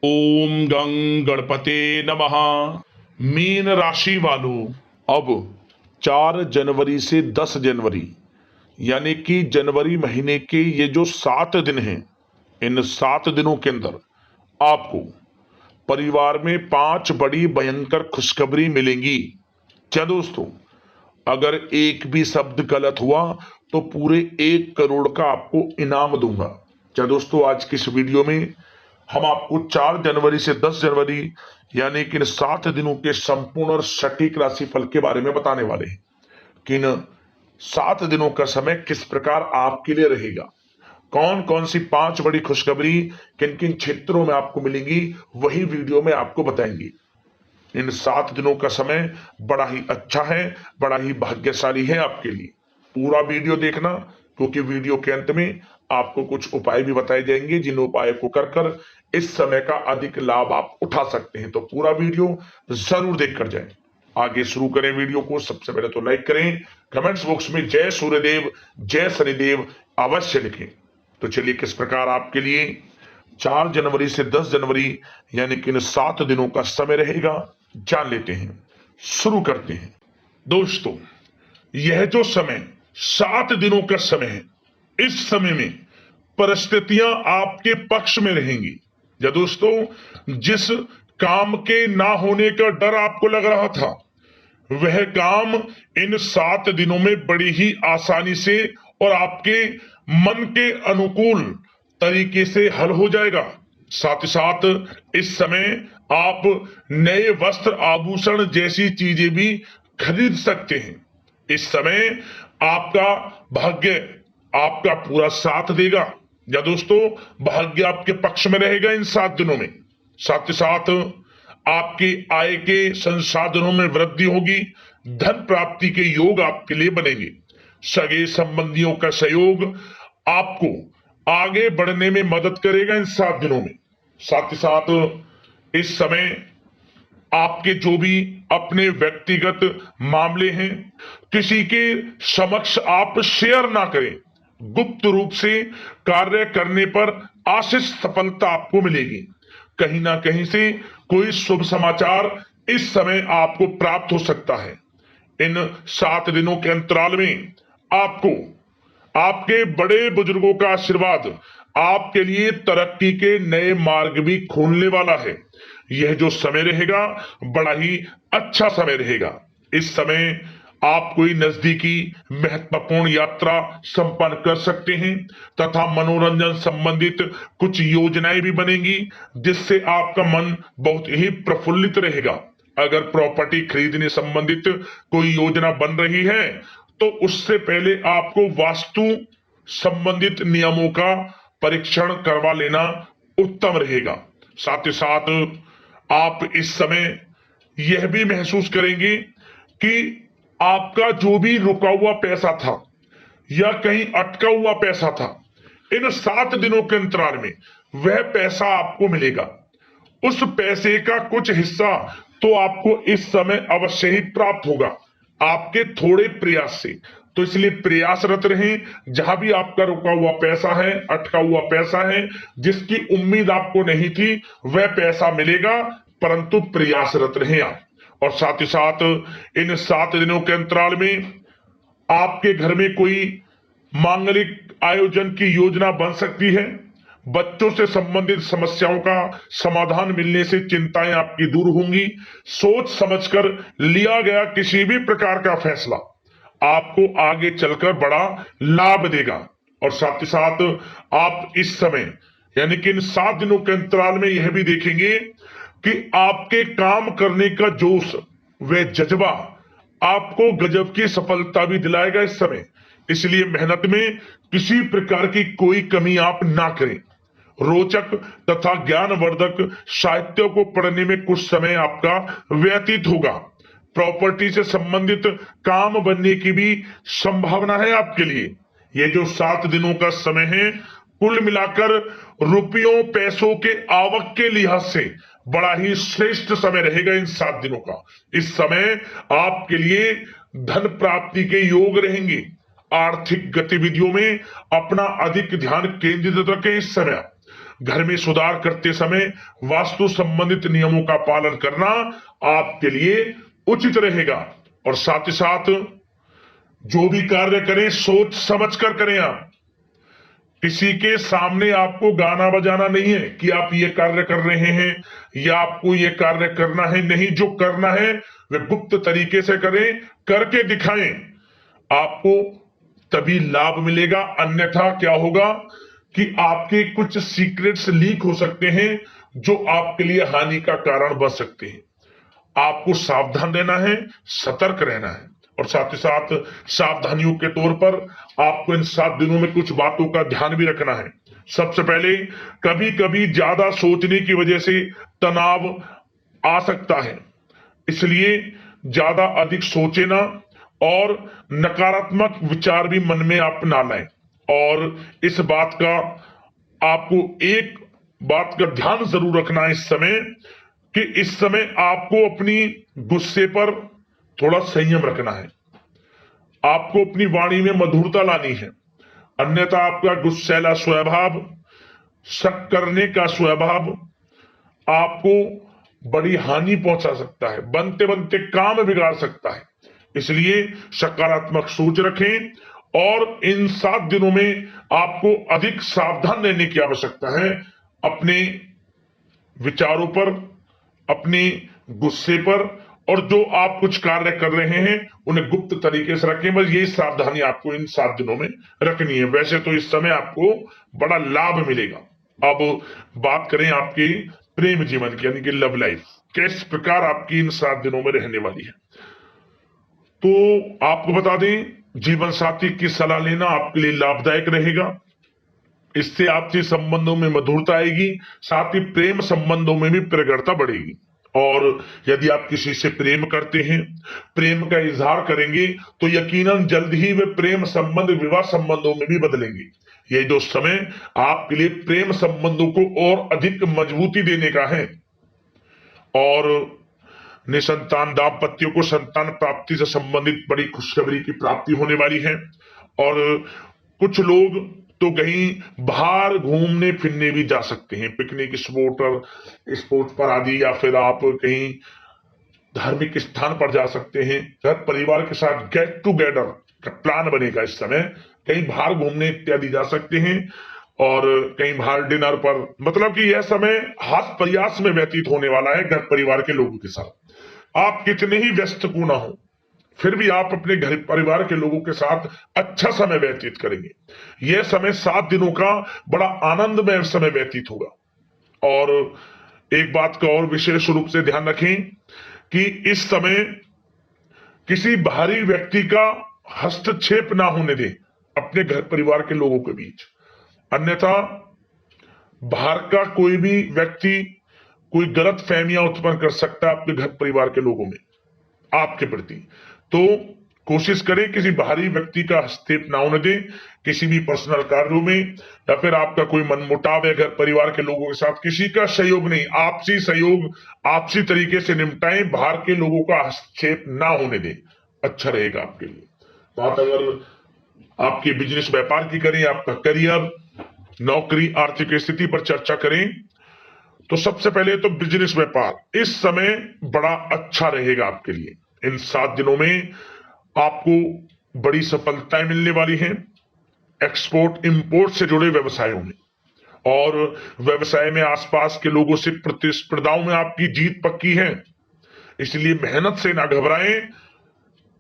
ओम गं गणपते नमः। मीन राशि वालों, अब 4 जनवरी से 10 जनवरी यानी कि जनवरी महीने के ये जो 7 दिन हैं, इन 7 दिनों के अंदर आपको परिवार में 5 बड़ी भयंकर खुशखबरी मिलेंगी। क्या दोस्तों, अगर एक भी शब्द गलत हुआ तो पूरे 1 करोड़ का आपको इनाम दूंगा। क्या दोस्तों, आज की इस वीडियो में हम आपको 4 जनवरी से 10 जनवरी यानी कि इन 7 दिनों के संपूर्ण और सटीक राशिफल के बारे में बताने वाले हैं कि इन 7 दिनों का समय किस प्रकार आपके लिए रहेगा, कौन कौन सी 5 बड़ी खुशखबरी किन किन क्षेत्रों में आपको मिलेंगी, वही वीडियो में आपको बताएंगे। इन 7 दिनों का समय बड़ा ही अच्छा है, बड़ा ही भाग्यशाली है आपके लिए। पूरा वीडियो देखना, क्योंकि वीडियो के अंत में आपको कुछ उपाय भी बताए जाएंगे जिन उपाय को कर कर इस समय का अधिक लाभ आप उठा सकते हैं। तो पूरा वीडियो जरूर देख कर जाएं। आगे शुरू करें वीडियो को। सबसे पहले तो लाइक करें, कमेंट्स बॉक्स में जय सूर्यदेव जय शनिदेव अवश्य लिखें। तो चलिए, किस प्रकार आपके लिए 4 जनवरी से 10 जनवरी यानी कि इन 7 दिनों का समय रहेगा, जान लेते हैं। शुरू करते हैं। दोस्तों, यह जो समय 7 दिनों का समय है, इस समय में परिस्थितियां आपके पक्ष में रहेंगी। या दोस्तों, जिस काम के ना होने का डर आपको लग रहा था, वह काम इन 7 दिनों में बड़ी ही आसानी से और आपके मन के अनुकूल तरीके से हल हो जाएगा। साथ ही साथ इस समय आप नए वस्त्र आभूषण जैसी चीजें भी खरीद सकते हैं। इस समय आपका भाग्य आपका पूरा साथ देगा। या दोस्तों, भाग्य आपके पक्ष में रहेगा इन 7 दिनों में। साथ ही साथ आपकी आय के संसाधनों में वृद्धि होगी। धन प्राप्ति के योग आपके लिए बनेंगे। सगे संबंधियों का सहयोग आपको आगे बढ़ने में मदद करेगा इन 7 दिनों में। साथ ही साथ इस समय आपके जो भी अपने व्यक्तिगत मामले हैं, किसी के समक्ष आप शेयर ना करें। गुप्त रूप से कार्य करने पर आशीष सफलता आपको मिलेगी। कहीं ना कहीं से कोई शुभ समाचार इस समय आपको प्राप्त हो सकता है। इन 7 दिनों के अंतराल में आपको आपके बड़े बुजुर्गों का आशीर्वाद आपके लिए तरक्की के नए मार्ग भी खोलने वाला है। यह जो समय रहेगा, बड़ा ही अच्छा समय रहेगा। इस समय आप कोई नजदीकी महत्वपूर्ण यात्रा संपन्न कर सकते हैं तथा मनोरंजन संबंधित कुछ योजनाएं भी बनेंगी, जिससे आपका मन बहुत ही प्रफुल्लित रहेगा। अगर प्रॉपर्टी खरीदने संबंधित कोई योजना बन रही है, तो उससे पहले आपको वास्तु संबंधित नियमों का परीक्षण करवा लेना उत्तम रहेगा। साथ ही साथ आप इस समय यह भी महसूस करेंगे कि आपका जो भी रुका हुआ पैसा था या कहीं अटका हुआ पैसा था, इन 7 दिनों के अंतराल में वह पैसा आपको मिलेगा। उस पैसे का कुछ हिस्सा तो आपको इस समय अवश्य ही प्राप्त होगा, आपके थोड़े प्रयास से। तो इसलिए प्रयासरत रहें। जहां भी आपका रुका हुआ पैसा है, अटका हुआ पैसा है, जिसकी उम्मीद आपको नहीं थी, वह पैसा मिलेगा, परंतु प्रयासरत रहें आप। और साथ ही साथ इन 7 दिनों के अंतराल में आपके घर में कोई मांगलिक आयोजन की योजना बन सकती है। बच्चों से संबंधित समस्याओं का समाधान मिलने से चिंताएं आपकी दूर होंगी। सोच समझकर लिया गया किसी भी प्रकार का फैसला आपको आगे चलकर बड़ा लाभ देगा। और साथ ही साथ आप इस समय यानी कि इन 7 दिनों के अंतराल में यह भी देखेंगे कि आपके काम करने का जोश व जज्बा आपको गजब की सफलता भी दिलाएगा इस समय। इसलिए मेहनत में किसी प्रकार की कोई कमी आप ना करें। रोचक तथा ज्ञानवर्धक साहित्य को पढ़ने में कुछ समय आपका व्यतीत होगा। प्रॉपर्टी से संबंधित काम बनने की भी संभावना है आपके लिए। ये जो 7 दिनों का समय है, कुल मिलाकर रुपयों पैसों के आवक के लिहाज से बड़ा ही श्रेष्ठ समय रहेगा इन 7 दिनों का। इस समय आपके लिए धन प्राप्ति के योग रहेंगे। आर्थिक गतिविधियों में अपना अधिक ध्यान केंद्रित रखें इस समय। घर में सुधार करते समय वास्तु संबंधित नियमों का पालन करना आपके लिए उचित रहेगा। और साथ ही साथ जो भी कार्य करें सोच समझ कर करें। आप किसी के सामने आपको गाना बजाना नहीं है कि आप ये कार्य कर रहे हैं या आपको ये कार्य करना है, नहीं, जो करना है वह गुप्त तरीके से करें, करके दिखाएं, आपको तभी लाभ मिलेगा। अन्यथा क्या होगा कि आपके कुछ सीक्रेट्स लीक हो सकते हैं जो आपके लिए हानि का कारण बन सकते हैं। आपको सावधान रहना है, सतर्क रहना है। और साथ ही साथ सावधानियों के तौर पर आपको इन 7 दिनों में कुछ बातों का ध्यान भी रखना है। सबसे पहले, कभी कभी ज्यादा सोचने की वजह से तनाव आ सकता है, इसलिए ज्यादा अधिक सोचे ना और नकारात्मक विचार भी मन में आप ना लाएं। और इस बात का आपको एक बात का ध्यान जरूर रखना है इस समय, कि इस समय आपको अपनी गुस्से पर थोड़ा संयम रखना है। आपको अपनी वाणी में मधुरता लानी है, अन्यथा आपका गुस्सैला स्वभाव, शक करने का स्वभाव आपको बड़ी हानि पहुंचा सकता है, बनते बनते काम बिगाड़ सकता है। इसलिए सकारात्मक सोच रखें और इन 7 दिनों में आपको अधिक सावधान रहने की आवश्यकता है। अपने विचारों पर, अपने गुस्से पर, और जो आप कुछ कार्य कर रहे हैं उन्हें गुप्त तरीके से रखें। बस यही सावधानी आपको इन 7 दिनों में रखनी है। वैसे तो इस समय आपको बड़ा लाभ मिलेगा। अब बात करें आपके प्रेम जीवन की, यानी कि लव लाइफ किस प्रकार आपकी इन 7 दिनों में रहने वाली है। तो आपको बता दें, जीवन साथी की सलाह लेना आपके लिए लाभदायक रहेगा। इससे आपसी संबंधों में मधुरता आएगी, साथ ही प्रेम संबंधों में भी प्रगाढ़ता बढ़ेगी। और यदि आप किसी से प्रेम करते हैं, प्रेम का इजहार करेंगे, तो यकीनन जल्द ही वे प्रेम संबंध विवाह संबंधों में भी बदलेंगे। ये जो समय आपके लिए प्रेम संबंधों को और अधिक मजबूती देने का है। और निसंतान दाम्पत्यों को संतान प्राप्ति से संबंधित बड़ी खुशखबरी की प्राप्ति होने वाली है। और कुछ लोग तो कहीं बाहर घूमने फिरने भी जा सकते हैं, पिकनिक स्पॉट पर आदि, या फिर आप कहीं धार्मिक स्थान पर जा सकते हैं। घर परिवार के साथ गेट टुगेदर का प्लान बनेगा इस समय, कहीं बाहर घूमने इत्यादि जा सकते हैं और कहीं बाहर डिनर पर, मतलब कि यह समय हास प्रयास में व्यतीत होने वाला है घर परिवार के लोगों के साथ। आप कितने ही व्यस्त क्यों ना हो, फिर भी आप अपने घर परिवार के लोगों के साथ अच्छा समय व्यतीत करेंगे। यह समय 7 दिनों का बड़ा आनंदमय समय व्यतीत होगा। और एक बात का और विशेष रूप से ध्यान रखें कि इस समय किसी बाहरी व्यक्ति का हस्तक्षेप ना होने दें अपने घर परिवार के लोगों के बीच। अन्यथा बाहर का कोई भी व्यक्ति कोई गलत फहमियां उत्पन्न कर सकता है अपने घर परिवार के लोगों में आपके प्रति। तो कोशिश करें किसी बाहरी व्यक्ति का हस्तक्षेप ना होने दें किसी भी पर्सनल कार्यों में, या फिर आपका कोई मनमुटाव है घर परिवार के लोगों के साथ, किसी का सहयोग नहीं, आपसी सहयोग आपसी तरीके से निपटाएं, बाहर के लोगों का हस्तक्षेप ना होने दें, अच्छा रहेगा आपके लिए। बात अगर आपके बिजनेस व्यापार की करें, आपका करियर, नौकरी, आर्थिक स्थिति पर चर्चा करें, तो सबसे पहले तो बिजनेस व्यापार इस समय बड़ा अच्छा रहेगा आपके लिए। इन 7 दिनों में आपको बड़ी सफलताएं मिलने वाली हैं एक्सपोर्ट इंपोर्ट से जुड़े व्यवसायों में, और व्यवसाय में आसपास के लोगों से प्रतिस्पर्धाओं में आपकी जीत पक्की है। इसलिए मेहनत से ना घबराएं।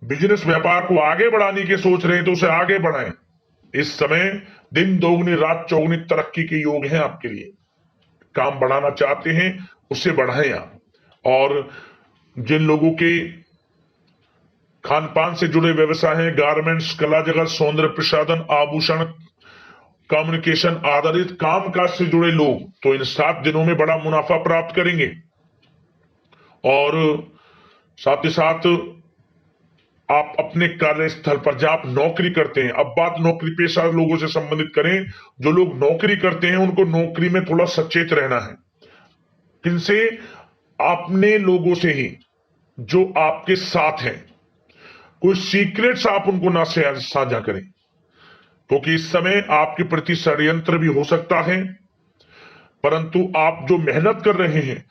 बिजनेस व्यापार को आगे बढ़ाने की सोच रहे हैं तो उसे आगे बढ़ाएं। इस समय दिन दोगुनी रात चौगुनी तरक्की के योग हैं आपके लिए। काम बढ़ाना चाहते हैं उसे बढ़ाएं आप। और जिन लोगों के खान पान से जुड़े व्यवसाय हैं, गारमेंट्स, कला जगत, सौंदर्य प्रसाधन, आभूषण, कम्युनिकेशन आधारित कामकाज से जुड़े लोग तो इन 7 दिनों में बड़ा मुनाफा प्राप्त करेंगे। और साथ ही साथ आप अपने कार्यस्थल पर जहां आप नौकरी करते हैं, अब बात नौकरी पेशा लोगों से संबंधित करें, जो लोग नौकरी करते हैं उनको नौकरी में थोड़ा सचेत रहना है। किनसे? अपने लोगों से ही जो आपके साथ हैं। कोई सीक्रेट्स आप उनको ना साझा करें, क्योंकि इस समय आपके प्रति षड्यंत्र भी हो सकता है। परंतु आप जो मेहनत कर रहे हैं,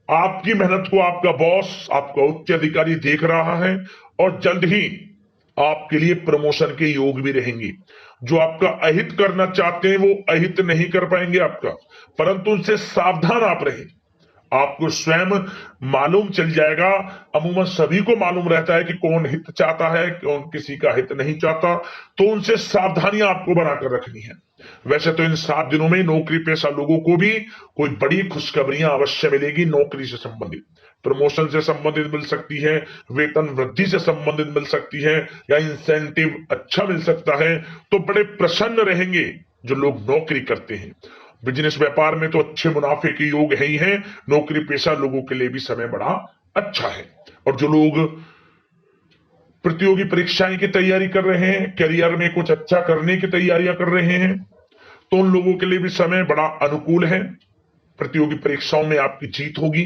आपकी मेहनत को आपका बॉस, आपका उच्च अधिकारी देख रहा है और जल्द ही आपके लिए प्रमोशन के योग भी रहेंगे। जो आपका अहित करना चाहते हैं वो अहित नहीं कर पाएंगे आपका, परंतु उनसे सावधान आप रहें। आपको स्वयं मालूम चल जाएगा। अमूमन सभी को मालूम रहता है कि कौन हित चाहता है, कौन किसी का हित नहीं चाहता, तो उनसे सावधानियां आपको बनाकर रखनी है। वैसे तो इन 7 दिनों में नौकरी पेशा लोगों को भी कोई बड़ी खुशखबरियां अवश्य मिलेगी। नौकरी से संबंधित, प्रमोशन से संबंधित मिल सकती है, वेतन वृद्धि से संबंधित मिल सकती है, या इंसेंटिव अच्छा मिल सकता है। तो बड़े प्रसन्न रहेंगे जो लोग नौकरी करते हैं। बिजनेस व्यापार में तो अच्छे मुनाफे के योग है ही है। नौकरी पेशा लोगों के लिए भी समय बड़ा अच्छा है। और जो लोग प्रतियोगी परीक्षाएं की तैयारी कर रहे हैं, करियर में कुछ अच्छा करने की तैयारियां कर रहे हैं, तो उन लोगों के लिए भी समय बड़ा अनुकूल है। प्रतियोगी परीक्षाओं में आपकी जीत होगी।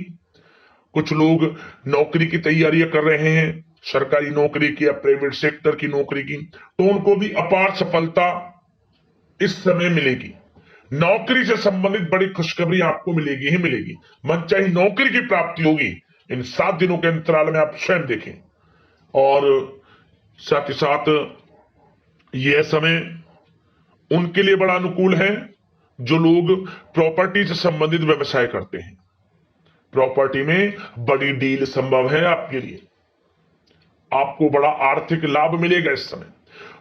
कुछ लोग नौकरी की तैयारियां कर रहे हैं, सरकारी नौकरी की या प्राइवेट सेक्टर की नौकरी की, तो उनको भी अपार सफलता इस समय मिलेगी। नौकरी से संबंधित बड़ी खुशखबरी आपको मिलेगी ही मिलेगी। मनचाही नौकरी की प्राप्ति होगी। इन 7 दिनों के अंतराल में आप स्वयं देखें। और साथ ही साथ यह समय उनके लिए बड़ा अनुकूल है जो लोग प्रॉपर्टी से संबंधित व्यवसाय करते हैं। प्रॉपर्टी में बड़ी डील संभव है आपके लिए। आपको बड़ा आर्थिक लाभ मिलेगा इस समय।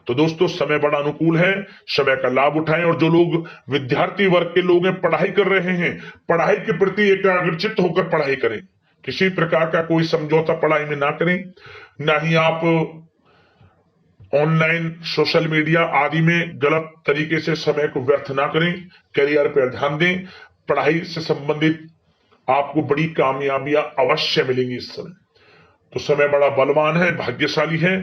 तो दोस्तों, समय बड़ा अनुकूल है, समय का लाभ उठाएं। और जो लोग विद्यार्थी वर्ग के लोग हैं, पढ़ाई कर रहे हैं, पढ़ाई के प्रति एकाग्रचित्त होकर पढ़ाई करें। किसी प्रकार का कोई समझौता पढ़ाई में ना करें। ना ही आप ऑनलाइन सोशल मीडिया आदि में गलत तरीके से समय को व्यर्थ ना करें। करियर पर ध्यान दें। पढ़ाई से संबंधित आपको बड़ी कामयाबियां अवश्य मिलेंगी इस समय। तो समय बड़ा बलवान है, भाग्यशाली है।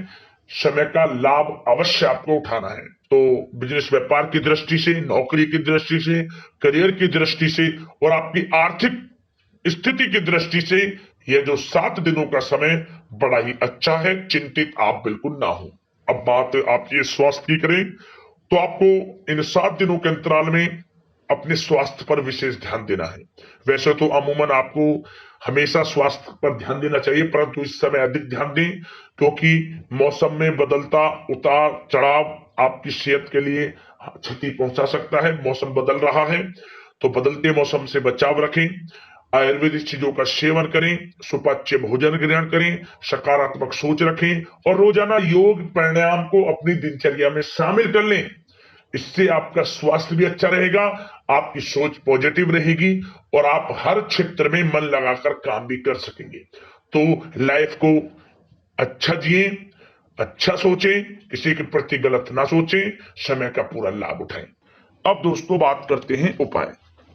समय का लाभ अवश्य आपको उठाना है। तो बिजनेस व्यापार की दृष्टि से, नौकरी की दृष्टि से, करियर की दृष्टि से और आपकी आर्थिक स्थिति की दृष्टि से यह जो 7 दिनों का समय बड़ा ही अच्छा है। चिंतित आप बिल्कुल ना हो। अब बात आप ये स्वास्थ्य की करें तो आपको इन 7 दिनों के अंतराल में अपने स्वास्थ्य पर विशेष ध्यान देना है। वैसे तो अमूमन आपको हमेशा स्वास्थ्य पर ध्यान देना चाहिए, परंतु इस समय अधिक ध्यान दें, क्योंकि मौसम में बदलता उतार चढ़ाव आपकी सेहत के लिए क्षति पहुंचा सकता है। मौसम बदल रहा है, तो बदलते मौसम से बचाव रखें। आयुर्वेदिक चीजों का सेवन करें, सुपाच्य भोजन ग्रहण करें, सकारात्मक सोच रखें और रोजाना योग प्राणायाम को अपनी दिनचर्या में शामिल कर लें। इससे आपका स्वास्थ्य भी अच्छा रहेगा, आपकी सोच पॉजिटिव रहेगी और आप हर क्षेत्र में मन लगाकर काम भी कर सकेंगे। तो लाइफ को अच्छा जिए, अच्छा सोचें, किसी के प्रति गलत ना सोचें, समय का पूरा लाभ उठाएं। अब दोस्तों बात करते हैं उपाय।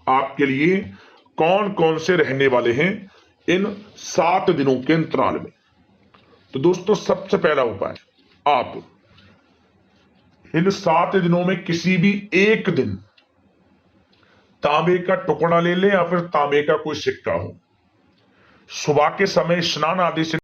आपके लिए कौन कौन से रहने वाले हैं इन 7 दिनों के अंतराल में। तो दोस्तों, सबसे पहला उपाय, आप इन 7 दिनों में किसी भी एक दिन तांबे का टुकड़ा ले लें या फिर तांबे का कोई सिक्का हो। सुबह के समय स्नान आदि से